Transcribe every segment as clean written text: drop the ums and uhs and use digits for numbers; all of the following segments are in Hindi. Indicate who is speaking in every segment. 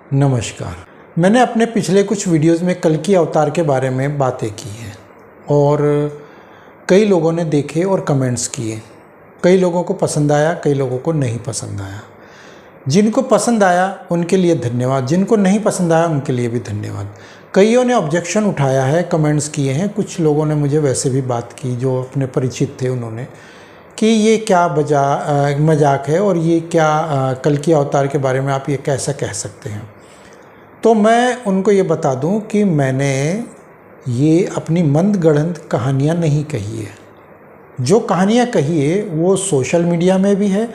Speaker 1: नमस्कार। मैंने अपने पिछले कुछ वीडियोस में कल्कि अवतार के बारे में बातें की हैं और कई लोगों ने देखे और कमेंट्स किए। कई लोगों को पसंद आया, कई लोगों को नहीं पसंद आया। जिनको पसंद आया उनके लिए धन्यवाद, जिनको नहीं पसंद आया उनके लिए भी धन्यवाद। कईयों ने ऑब्जेक्शन उठाया है, कमेंट्स किए हैं। कुछ लोगों ने मुझे वैसे भी बात की जो अपने परिचित थे, उन्होंने कि ये क्या मजाक है और ये क्या कल्कि अवतार के बारे में आप ये कैसा कह सकते हैं। तो मैं उनको ये बता दूं कि मैंने ये अपनी मंदगढ़ंत कहानियाँ नहीं कही है। जो कहानियाँ कही है वो सोशल मीडिया में भी है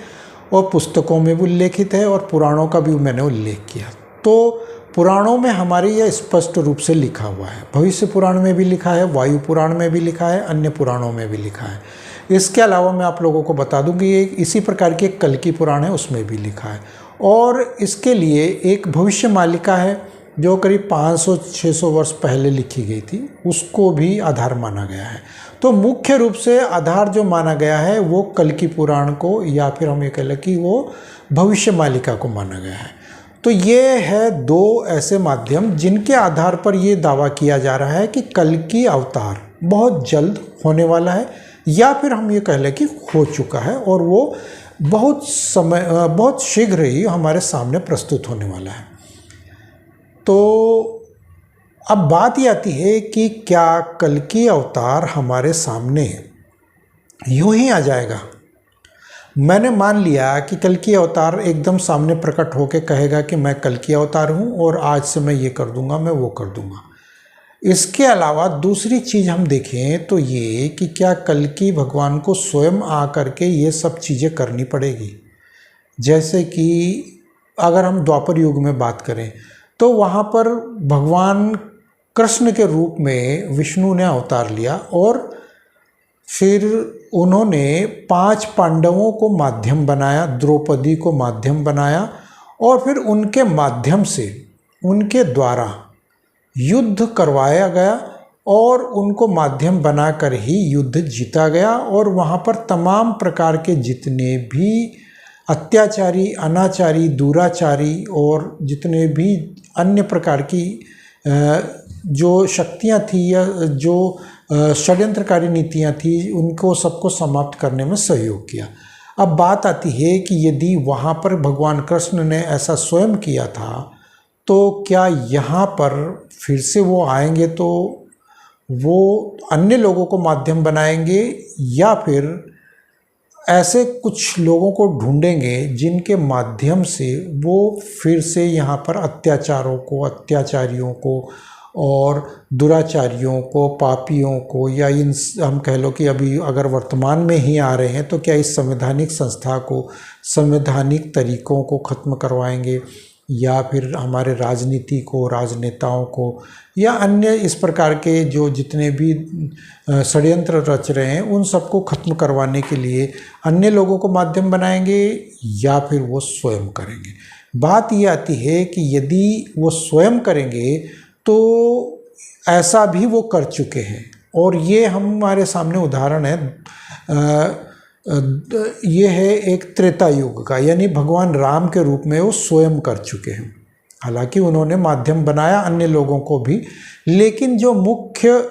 Speaker 1: और पुस्तकों में भी उल्लेखित है और पुराणों का भी मैंने उल्लेख किया। तो पुराणों में हमारे यह स्पष्ट रूप से लिखा हुआ है, भविष्य पुराण में भी लिखा है, वायु पुराण में भी लिखा है, अन्य पुराणों में भी लिखा है। इसके अलावा मैं आप लोगों को बता दूं कि ये इसी प्रकार की एक कल्कि पुराण है, उसमें भी लिखा है। और इसके लिए एक भविष्य मालिका है जो करीब 500-600 वर्ष पहले लिखी गई थी, उसको भी आधार माना गया है। तो मुख्य रूप से आधार जो माना गया है वो कल्कि पुराण को, या फिर हम ये कह लें कि वो भविष्य मालिका को माना गया है। तो ये है दो ऐसे माध्यम जिनके आधार पर ये दावा किया जा रहा है कि कल्कि अवतार बहुत जल्द होने वाला है, या फिर हम ये कह लें कि हो चुका है और वो बहुत शीघ्र ही हमारे सामने प्रस्तुत होने वाला है। तो अब बात ये आती है कि क्या कल्कि अवतार हमारे सामने यूं ही आ जाएगा। मैंने मान लिया कि कल्कि अवतार एकदम सामने प्रकट होकर कहेगा कि मैं कल्कि अवतार हूँ और आज से मैं ये कर दूंगा, मैं वो कर दूंगा। इसके अलावा दूसरी चीज़ हम देखें तो ये कि क्या कल्कि भगवान को स्वयं आ करके ये सब चीज़ें करनी पड़ेगी। जैसे कि अगर हम द्वापर युग में बात करें तो वहाँ पर भगवान कृष्ण के रूप में विष्णु ने अवतार लिया और फिर उन्होंने 5 पांडवों को माध्यम बनाया, द्रौपदी को माध्यम बनाया और फिर उनके माध्यम से, उनके द्वारा युद्ध करवाया गया और उनको माध्यम बनाकर ही युद्ध जीता गया। और वहाँ पर तमाम प्रकार के जितने भी अत्याचारी, अनाचारी, दुराचारी और जितने भी अन्य प्रकार की जो शक्तियाँ थी या जो षड्यंत्रकारी नीतियाँ थी, उनको सबको समाप्त करने में सहयोग किया। अब बात आती है कि यदि वहाँ पर भगवान कृष्ण ने ऐसा स्वयं किया था तो क्या यहाँ पर फिर से वो आएंगे तो वो अन्य लोगों को माध्यम बनाएंगे, या फिर ऐसे कुछ लोगों को ढूंढेंगे जिनके माध्यम से वो फिर से यहाँ पर अत्याचारों को, अत्याचारियों को और दुराचारियों को, पापियों को, या इन हम कह लो कि अभी अगर वर्तमान में ही आ रहे हैं तो क्या इस संवैधानिक संस्था को, संवैधानिक तरीकों को ख़त्म करवाएंगे, या फिर हमारे राजनीति को, राजनेताओं को, या अन्य इस प्रकार के जो जितने भी षड्यंत्र रच रहे हैं उन सबको ख़त्म करवाने के लिए अन्य लोगों को माध्यम बनाएंगे, या फिर वो स्वयं करेंगे। बात ये आती है कि यदि वो स्वयं करेंगे तो ऐसा भी वो कर चुके हैं और ये हमारे सामने उदाहरण है। ये है एक त्रेता युग का, यानी भगवान राम के रूप में वो स्वयं कर चुके हैं। हालांकि उन्होंने माध्यम बनाया अन्य लोगों को भी, लेकिन जो मुख्य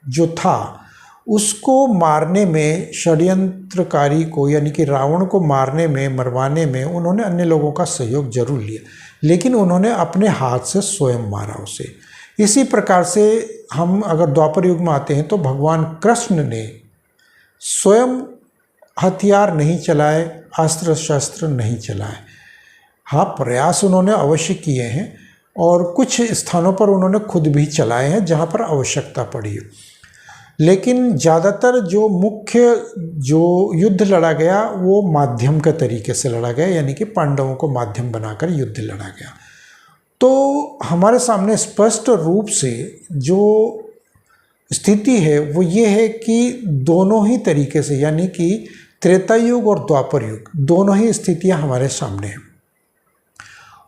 Speaker 1: जो था उसको मारने में, षड्यंत्रकारी को यानी कि रावण को मारने में, मरवाने में उन्होंने अन्य लोगों का सहयोग जरूर लिया, लेकिन उन्होंने अपने हाथ से स्वयं मारा उसे। इसी प्रकार से हम अगर द्वापर युग में आते हैं तो भगवान कृष्ण ने स्वयं हथियार नहीं चलाए, अस्त्र शस्त्र नहीं चलाए। हाँ, प्रयास उन्होंने अवश्य किए हैं और कुछ स्थानों पर उन्होंने खुद भी चलाए हैं जहाँ पर आवश्यकता पड़ी है, लेकिन ज़्यादातर जो मुख्य जो युद्ध लड़ा गया वो माध्यम के तरीके से लड़ा गया, यानी कि पांडवों को माध्यम बनाकर युद्ध लड़ा गया। तो हमारे सामने स्पष्ट रूप से जो स्थिति है वो ये है कि दोनों ही तरीके से, यानी कि त्रेता युग और द्वापर युग, दोनों ही स्थितियां हमारे सामने हैं।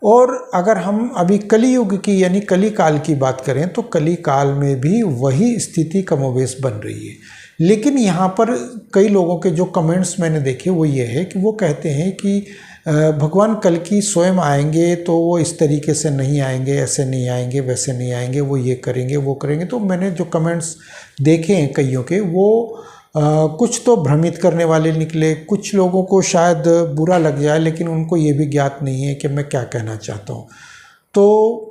Speaker 1: और अगर हम अभी कली युग की यानी कली काल की बात करें तो कली काल में भी वही स्थिति कमोबेश बन रही है। लेकिन यहाँ पर कई लोगों के जो कमेंट्स मैंने देखे वो ये है कि वो कहते हैं कि भगवान कल्कि स्वयं आएंगे तो वो इस तरीके से नहीं आएंगे, ऐसे नहीं आएंगे, वैसे नहीं आएंगे, वो ये करेंगे, वो करेंगे। तो मैंने जो कमेंट्स देखे हैं कईयों के, वो कुछ तो भ्रमित करने वाले निकले, कुछ लोगों को शायद बुरा लग जाए, लेकिन उनको ये भी ज्ञात नहीं है कि मैं क्या कहना चाहता हूँ। तो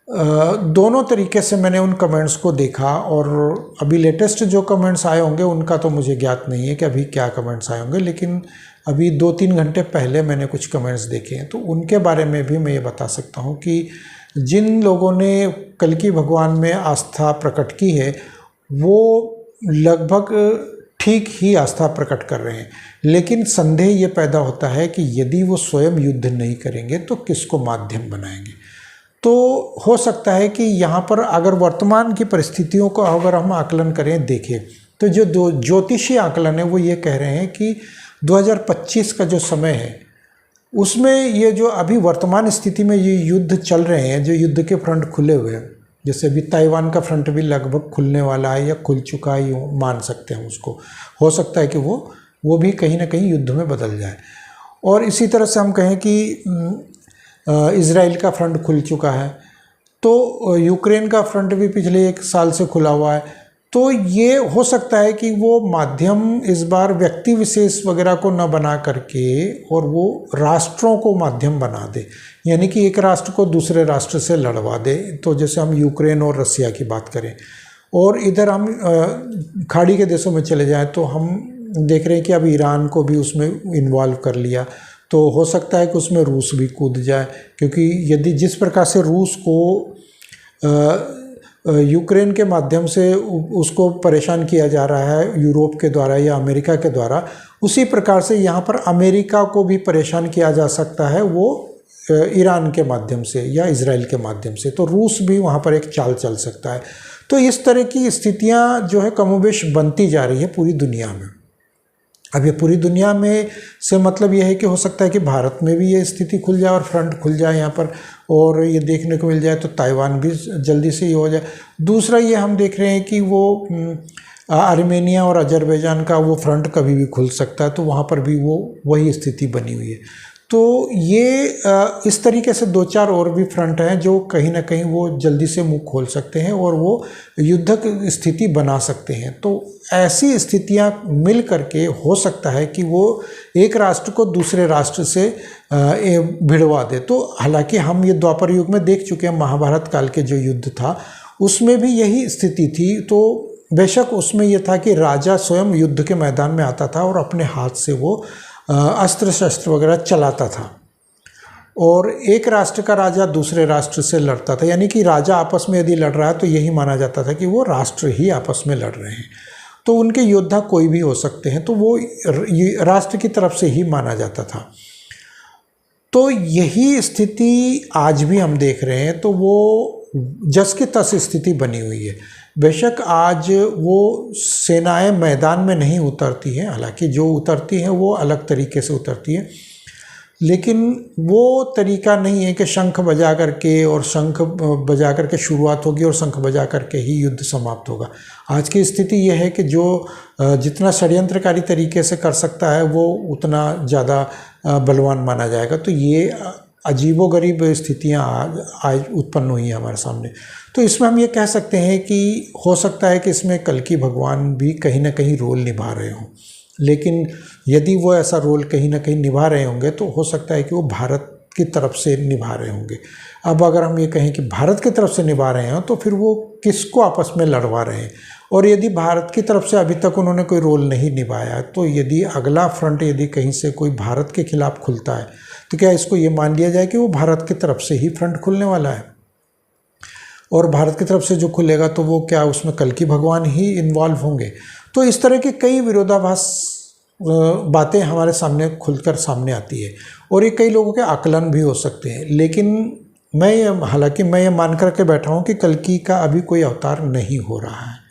Speaker 1: दोनों तरीके से मैंने उन कमेंट्स को देखा, और अभी लेटेस्ट जो कमेंट्स आए होंगे उनका तो मुझे ज्ञात नहीं है कि अभी क्या कमेंट्स आए होंगे, लेकिन अभी 2-3 घंटे पहले मैंने कुछ कमेंट्स देखे हैं, तो उनके बारे में भी मैं ये बता सकता हूँ कि जिन लोगों ने कल्कि भगवान में आस्था प्रकट की है वो लगभग ठीक ही आस्था प्रकट कर रहे हैं, लेकिन संदेह ये पैदा होता है कि यदि वो स्वयं युद्ध नहीं करेंगे तो किसको माध्यम बनाएंगे। तो हो सकता है कि यहाँ पर अगर वर्तमान की परिस्थितियों को अगर हम आकलन करें, देखें, तो जो ज्योतिषी आकलन है वो ये कह रहे हैं कि 2025 का जो समय है उसमें ये जो अभी वर्तमान स्थिति में ये युद्ध चल रहे हैं, जो युद्ध के फ्रंट खुले हुए हैं, जैसे अभी ताइवान का फ्रंट भी लगभग खुलने वाला है या खुल चुका है, यूँ मान सकते हैं उसको। हो सकता है कि वो भी कहीं ना कहीं युद्ध में बदल जाए। और इसी तरह से हम कहें कि इज़राइल का फ्रंट खुल चुका है, तो यूक्रेन का फ्रंट भी पिछले 1 साल से खुला हुआ है। तो ये हो सकता है कि वो माध्यम इस बार व्यक्ति विशेष वगैरह को न बना करके और वो राष्ट्रों को माध्यम बना दे, यानी कि एक राष्ट्र को दूसरे राष्ट्र से लड़वा दे। तो जैसे हम यूक्रेन और रसिया की बात करें, और इधर हम खाड़ी के देशों में चले जाएं तो हम देख रहे हैं कि अब ईरान को भी उसमें इन्वॉल्व कर लिया, तो हो सकता है कि उसमें रूस भी कूद जाए, क्योंकि यदि जिस प्रकार से रूस को यूक्रेन के माध्यम से उसको परेशान किया जा रहा है यूरोप के द्वारा या अमेरिका के द्वारा, उसी प्रकार से यहाँ पर अमेरिका को भी परेशान किया जा सकता है वो ईरान के माध्यम से या इजराइल के माध्यम से। तो रूस भी वहाँ पर एक चाल चल सकता है। तो इस तरह की स्थितियाँ जो है कमोबेश बनती जा रही है पूरी दुनिया में। अब ये पूरी दुनिया में से मतलब ये है कि हो सकता है कि भारत में भी ये स्थिति खुल जाए और फ्रंट खुल जाए यहाँ पर, और ये देखने को मिल जाए तो ताइवान भी जल्दी से ही हो जाए। दूसरा ये हम देख रहे हैं कि वो आर्मेनिया और अजरबैजान का वो फ्रंट कभी भी खुल सकता है, तो वहाँ पर भी वो वही स्थिति बनी हुई है। तो ये इस तरीके से 2-4 और भी फ्रंट हैं जो कहीं ना कहीं वो जल्दी से मुंह खोल सकते हैं और वो युद्धक स्थिति बना सकते हैं। तो ऐसी स्थितियां मिल करके हो सकता है कि वो एक राष्ट्र को दूसरे राष्ट्र से भिड़वा दे। तो हालांकि हम ये द्वापर युग में देख चुके हैं, महाभारत काल के जो युद्ध था उसमें भी यही स्थिति थी। तो बेशक उसमें यह था कि राजा स्वयं युद्ध के मैदान में आता था और अपने हाथ से वो अस्त्र शस्त्र वगैरह चलाता था, और एक राष्ट्र का राजा दूसरे राष्ट्र से लड़ता था, यानी कि राजा आपस में यदि लड़ रहा है तो यही माना जाता था कि वो राष्ट्र ही आपस में लड़ रहे हैं। तो उनके योद्धा कोई भी हो सकते हैं, तो वो राष्ट्र की तरफ से ही माना जाता था। तो यही स्थिति आज भी हम देख रहे हैं, तो वो जस की तस स्थिति बनी हुई है। बेशक आज वो सेनाएं मैदान में नहीं उतरती हैं, हालांकि जो उतरती हैं वो अलग तरीके से उतरती हैं, लेकिन वो तरीका नहीं है कि शंख बजा करके और शंख बजा करके शुरुआत होगी और शंख बजा करके ही युद्ध समाप्त होगा। आज की स्थिति यह है कि जो जितना षड्यंत्रकारी तरीके से कर सकता है वो उतना ज़्यादा बलवान माना जाएगा। तो ये अजीबोगरीब स्थितियाँ आज उत्पन्न हुई हैं हमारे सामने। तो इसमें हम ये कह सकते हैं कि हो सकता है कि इसमें कल्कि भगवान भी कहीं ना कहीं रोल निभा रहे हों, लेकिन यदि वो ऐसा रोल कहीं ना कहीं निभा रहे होंगे तो हो सकता है कि वो भारत की तरफ से निभा रहे होंगे। अब अगर हम ये कहें कि भारत की तरफ से निभा रहे हैं तो फिर वो किसको आपस में लड़वा रहे हैं, और यदि भारत की तरफ से अभी तक उन्होंने कोई रोल नहीं निभाया, तो यदि अगला फ्रंट यदि कहीं से कोई भारत के खिलाफ खुलता है तो क्या इसको ये मान लिया जाए कि वो भारत की तरफ से ही फ्रंट खुलने वाला है, और भारत की तरफ से जो खुलेगा तो वो क्या उसमें कल्कि भगवान ही इन्वॉल्व होंगे। तो इस तरह की कई विरोधाभास बातें हमारे सामने खुलकर सामने आती है, और ये कई लोगों के आकलन भी हो सकते हैं। लेकिन हालांकि मैं ये मान कर के बैठा हूँ कि कल्कि का अभी कोई अवतार नहीं हो रहा है।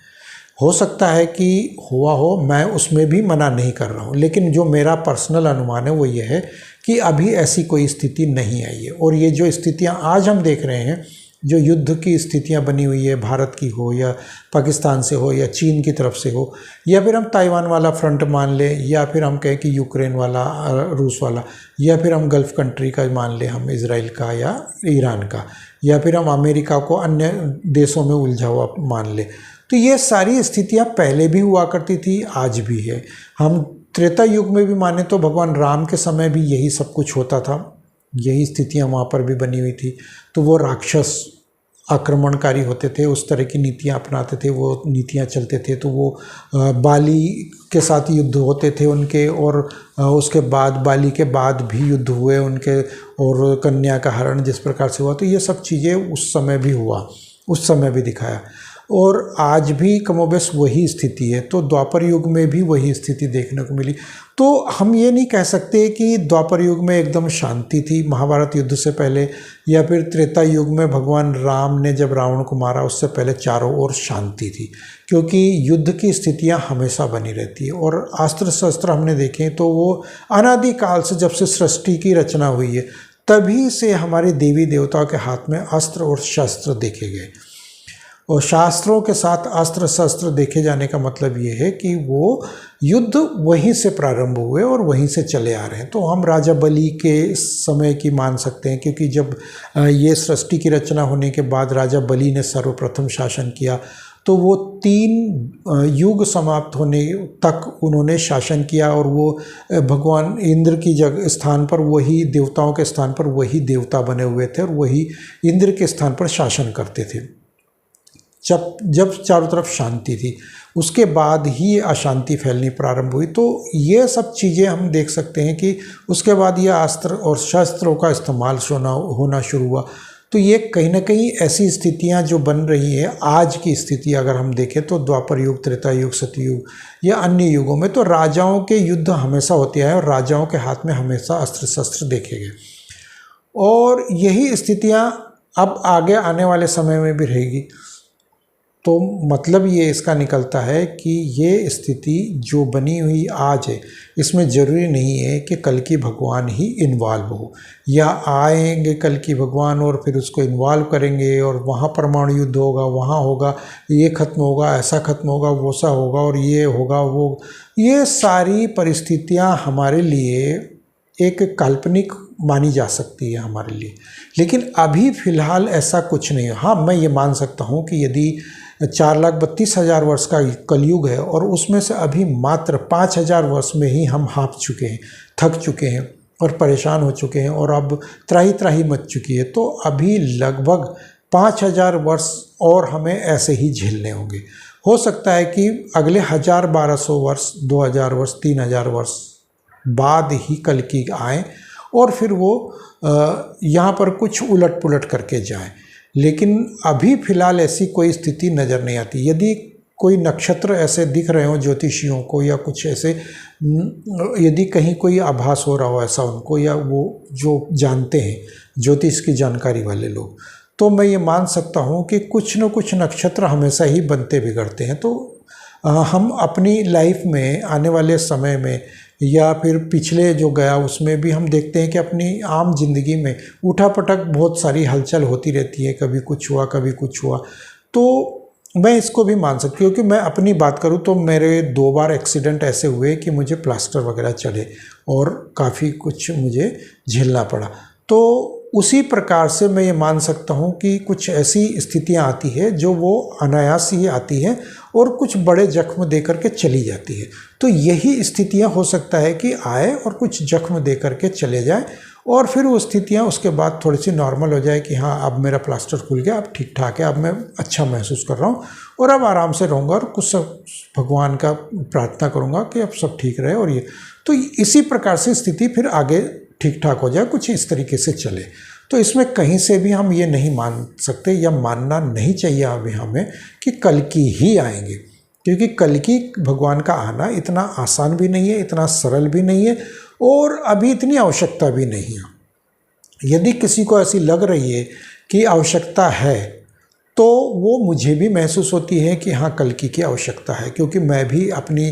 Speaker 1: हो सकता है कि हुआ हो, मैं उसमें भी मना नहीं कर रहा हूँ, लेकिन जो मेरा पर्सनल अनुमान है वो ये है कि अभी ऐसी कोई स्थिति नहीं आई है। और ये जो स्थितियाँ आज हम देख रहे हैं जो युद्ध की स्थितियां बनी हुई है, भारत की हो या पाकिस्तान से हो या चीन की तरफ से हो, या फिर हम ताइवान वाला फ्रंट मान लें, या फिर हम कहें कि यूक्रेन वाला, रूस वाला, या फिर हम गल्फ़ कंट्री का मान लें, हम इज़राइल का या ईरान का, या फिर हम अमेरिका को अन्य देशों में उलझा हुआ मान लें। तो ये सारी स्थितियां पहले भी हुआ करती थी, आज भी है। हम त्रेता युग में भी माने तो भगवान राम के समय भी यही सब कुछ होता था, यही स्थितियां वहाँ पर भी बनी हुई थी। तो वो राक्षस आक्रमणकारी होते थे, उस तरह की नीतियाँ अपनाते थे, वो नीतियाँ चलते थे। तो वो बाली के साथ युद्ध होते थे उनके, और उसके बाद बाली के बाद भी युद्ध हुए उनके, और कन्या का हरण जिस प्रकार से हुआ, तो ये सब चीज़ें उस समय भी हुआ, उस समय भी दिखाया। और आज भी कमोबेश वही स्थिति है। तो द्वापर युग में भी वही स्थिति देखने को मिली। तो हम ये नहीं कह सकते कि द्वापर युग में एकदम शांति थी महाभारत युद्ध से पहले, या फिर त्रेता युग में भगवान राम ने जब रावण को मारा उससे पहले चारों ओर शांति थी, क्योंकि युद्ध की स्थितियां हमेशा बनी रहती है। और अस्त्र शस्त्र हमने देखें तो वो अनादिकाल से, जब से सृष्टि की रचना हुई है तभी से हमारे देवी देवताओं के हाथ में अस्त्र और शस्त्र देखे गए। और शास्त्रों के साथ अस्त्र शस्त्र देखे जाने का मतलब ये है कि वो युद्ध वहीं से प्रारंभ हुए और वहीं से चले आ रहे हैं। तो हम राजा बलि के समय की मान सकते हैं, क्योंकि जब ये सृष्टि की रचना होने के बाद राजा बलि ने सर्वप्रथम शासन किया, तो वो 3 युग समाप्त होने तक उन्होंने शासन किया। और वो भगवान इंद्र की जगह स्थान पर, वही देवताओं के स्थान पर वही देवता बने हुए थे, और वही इंद्र के स्थान पर शासन करते थे। जब चारों तरफ शांति थी, उसके बाद ही अशांति फैलनी प्रारंभ हुई। तो ये सब चीज़ें हम देख सकते हैं कि उसके बाद ये अस्त्र और शस्त्रों का इस्तेमाल होना शुरू हुआ। तो ये कहीं ना कहीं ऐसी स्थितियां जो बन रही हैं, आज की स्थिति अगर हम देखें तो द्वापर युग, त्रेता युग, सतयुग या अन्य युगों में, तो राजाओं के युद्ध हमेशा होते आए और राजाओं के हाथ में हमेशा अस्त्र शस्त्र देखे गए। और यही स्थितियां अब आगे आने वाले समय में भी रहेगी। तो मतलब ये इसका निकलता है कि ये स्थिति जो बनी हुई आज है, इसमें ज़रूरी नहीं है कि कल की भगवान ही इन्वॉल्व हो, या आएंगे कल की भगवान और फिर उसको इन्वॉल्व करेंगे और वहाँ परमाणु युद्ध होगा, वहाँ होगा, ये खत्म होगा, ऐसा खत्म होगा, वो सा होगा, और ये होगा वो। ये सारी परिस्थितियाँ हमारे लिए एक काल्पनिक मानी जा सकती है हमारे लिए, लेकिन अभी फ़िलहाल ऐसा कुछ नहीं है। हाँ, मैं ये मान सकता हूँ कि यदि 4,32,000 वर्ष का कलयुग है और उसमें से अभी मात्र 5,000 वर्ष में ही हम हाँफ चुके हैं, थक चुके हैं और परेशान हो चुके हैं, और अब त्राही त्राही मच चुकी है, तो अभी लगभग 5,000 वर्ष और हमें ऐसे ही झेलने होंगे। हो सकता है कि अगले 1,000-1,200 वर्ष, 2,000 वर्ष, 3,000 वर्ष बाद ही कल की आए और फिर वो यहाँ पर कुछ उलट पुलट करके जाए। लेकिन अभी फ़िलहाल ऐसी कोई स्थिति नज़र नहीं आती। यदि कोई नक्षत्र ऐसे दिख रहे हों ज्योतिषियों को, या कुछ ऐसे, यदि कहीं कोई आभास हो रहा हो ऐसा उनको, या वो जो जानते हैं ज्योतिष की जानकारी वाले लोग, तो मैं ये मान सकता हूँ कि कुछ न कुछ नक्षत्र हमेशा ही बनते बिगड़ते हैं। तो हम अपनी लाइफ में आने वाले समय में, या फिर पिछले जो गया उसमें भी हम देखते हैं कि अपनी आम जिंदगी में उठापटक बहुत सारी हलचल होती रहती है, कभी कुछ हुआ, कभी कुछ हुआ। तो मैं इसको भी मान सकती हूँ कि मैं अपनी बात करूँ तो मेरे 2 बार एक्सीडेंट ऐसे हुए कि मुझे प्लास्टर वगैरह चढ़े और काफ़ी कुछ मुझे झेलना पड़ा। तो उसी प्रकार से मैं ये मान सकता हूँ कि कुछ ऐसी स्थितियाँ आती है जो वो अनायास ही आती है और कुछ बड़े जख्म दे करके चली जाती है। तो यही स्थितियाँ हो सकता है कि आए और कुछ जख्म दे करके चले जाए, और फिर वो स्थितियाँ उसके बाद थोड़ी सी नॉर्मल हो जाए कि हाँ, अब मेरा प्लास्टर खुल गया, अब ठीक ठाक है, अब मैं अच्छा महसूस कर रहा हूँ और अब आराम से रहूँगा और कुछ सब भगवान का प्रार्थना करूँगा कि अब सब ठीक रहे। और ये तो इसी प्रकार से स्थिति फिर आगे ठीक ठाक हो जाए, कुछ इस तरीके से चले। तो इसमें कहीं से भी हम ये नहीं मान सकते, या मानना नहीं चाहिए अभी हमें कि कल की ही आएंगे, क्योंकि कल की भगवान का आना इतना आसान भी नहीं है, इतना सरल भी नहीं है, और अभी इतनी आवश्यकता भी नहीं है। यदि किसी को ऐसी लग रही है कि आवश्यकता है, तो वो मुझे भी महसूस होती है कि हाँ, कल की आवश्यकता है, क्योंकि मैं भी अपनी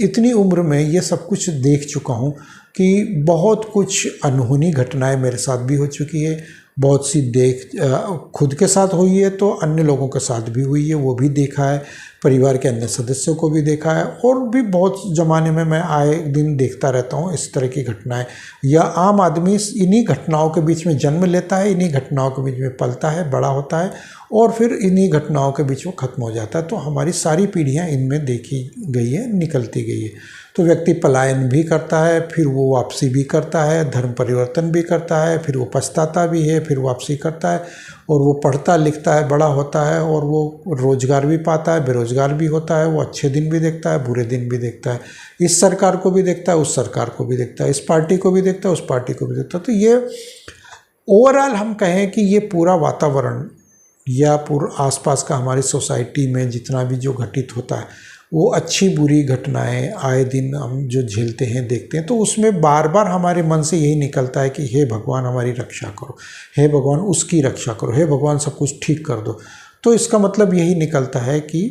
Speaker 1: इतनी उम्र में ये सब कुछ देख चुका हूँ कि बहुत कुछ अनहोनी घटनाएं मेरे साथ भी हो चुकी है, बहुत सी खुद के साथ हुई है तो अन्य लोगों के साथ भी हुई है, वो भी देखा है, परिवार के अन्य सदस्यों को भी देखा है, और भी बहुत ज़माने में मैं आए दिन देखता रहता हूँ इस तरह की घटनाएं। या आम आदमी इन्हीं घटनाओं के बीच में जन्म लेता है, इन्हीं घटनाओं के बीच में पलता है, बड़ा होता है, और फिर इन्हीं घटनाओं के बीच में ख़त्म हो जाता है। तो हमारी सारी पीढ़ियाँ इनमें देखी गई है, निकलती गई है। तो व्यक्ति पलायन भी करता है, फिर वो वापसी भी करता है, धर्म परिवर्तन भी करता है, फिर वो पछताता भी है, फिर वापसी करता है, और वो पढ़ता लिखता है, बड़ा होता है, और वो रोजगार भी पाता है, बेरोजगार भी होता है, वो अच्छे दिन भी देखता है, बुरे दिन भी देखता है, इस सरकार को भी देखता है, उस सरकार को भी देखता है, इस पार्टी को भी देखता है, उस पार्टी को भी देखता है। तो ये ओवरऑल हम कहें कि ये पूरा वातावरण या पूरा आसपास का हमारी सोसाइटी में जितना भी जो घटित होता है, वो अच्छी बुरी घटनाएं आए दिन हम जो झेलते हैं, देखते हैं, तो उसमें बार बार हमारे मन से यही निकलता है कि हे भगवान हमारी रक्षा करो, हे भगवान उसकी रक्षा करो, हे भगवान सब कुछ ठीक कर दो। तो इसका मतलब यही निकलता है कि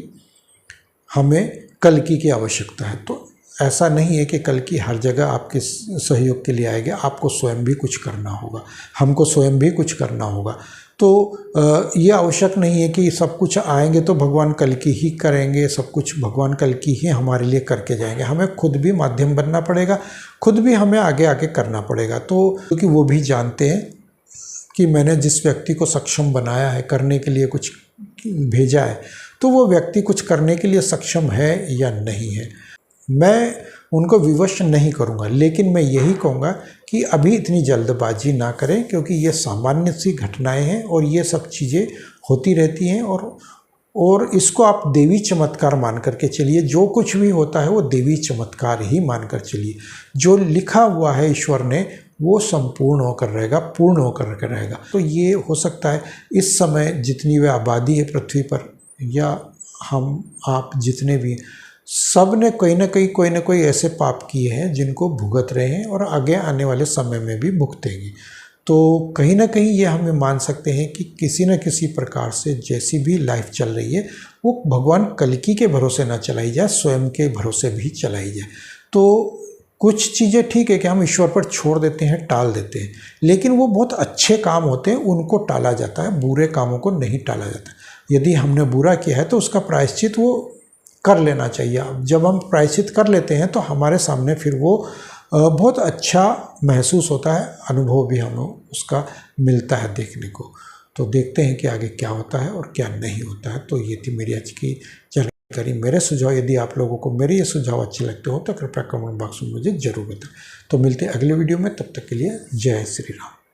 Speaker 1: हमें कल्कि की आवश्यकता है। तो ऐसा नहीं है कि कल्कि हर जगह आपके सहयोग के लिए आएगा, आपको स्वयं भी कुछ करना होगा, हमको स्वयं भी कुछ करना होगा। तो ये आवश्यक नहीं है कि सब कुछ आएंगे तो भगवान कल्कि ही करेंगे, सब कुछ भगवान कल्कि ही हमारे लिए करके जाएंगे। हमें खुद भी माध्यम बनना पड़ेगा, खुद भी हमें आगे आगे करना पड़ेगा। तो क्योंकि वो भी जानते हैं कि मैंने जिस व्यक्ति को सक्षम बनाया है, करने के लिए कुछ भेजा है, तो वो व्यक्ति कुछ करने के लिए सक्षम है या नहीं है। मैं उनको विवश नहीं करूंगा, लेकिन मैं यही कहूँगा कि अभी इतनी जल्दबाजी ना करें, क्योंकि ये सामान्य सी घटनाएं हैं और ये सब चीज़ें होती रहती हैं, और इसको आप देवी चमत्कार मान करके चलिए। जो कुछ भी होता है वो देवी चमत्कार ही मान कर चलिए। जो लिखा हुआ है ईश्वर ने वो संपूर्ण होकर रहेगा, पूर्ण होकर रहेगा। तो ये हो सकता है इस समय जितनी भी आबादी है पृथ्वी पर, या हम आप जितने भी, सब ने कोई ना कोई ऐसे पाप किए हैं जिनको भुगत रहे हैं और आगे आने वाले समय में भी भुगतेंगे। तो कहीं ना कहीं ये हमें मान सकते हैं कि किसी न किसी प्रकार से जैसी भी लाइफ चल रही है वो भगवान कल्कि के भरोसे ना चलाई जाए, स्वयं के भरोसे भी चलाई जाए। तो कुछ चीज़ें ठीक है कि हम ईश्वर पर छोड़ देते हैं, टाल देते हैं, लेकिन वो बहुत अच्छे काम होते हैं उनको टाला जाता है, बुरे कामों को नहीं टाला जाता। यदि हमने बुरा किया है तो उसका प्रायश्चित वो कर लेना चाहिए। जब हम प्रायश्चित कर लेते हैं तो हमारे सामने फिर वो बहुत अच्छा महसूस होता है, अनुभव भी हमें उसका मिलता है देखने को। तो देखते हैं कि आगे क्या होता है और क्या नहीं होता है। तो ये थी मेरी आज की जानकारी, मेरे सुझाव। यदि आप लोगों को मेरे ये सुझाव अच्छे लगते हो तो कृपया कमेंट बॉक्स में मुझे ज़रूर बताएं। तो मिलते हैं अगले वीडियो में, तब तक के लिए जय श्री राम।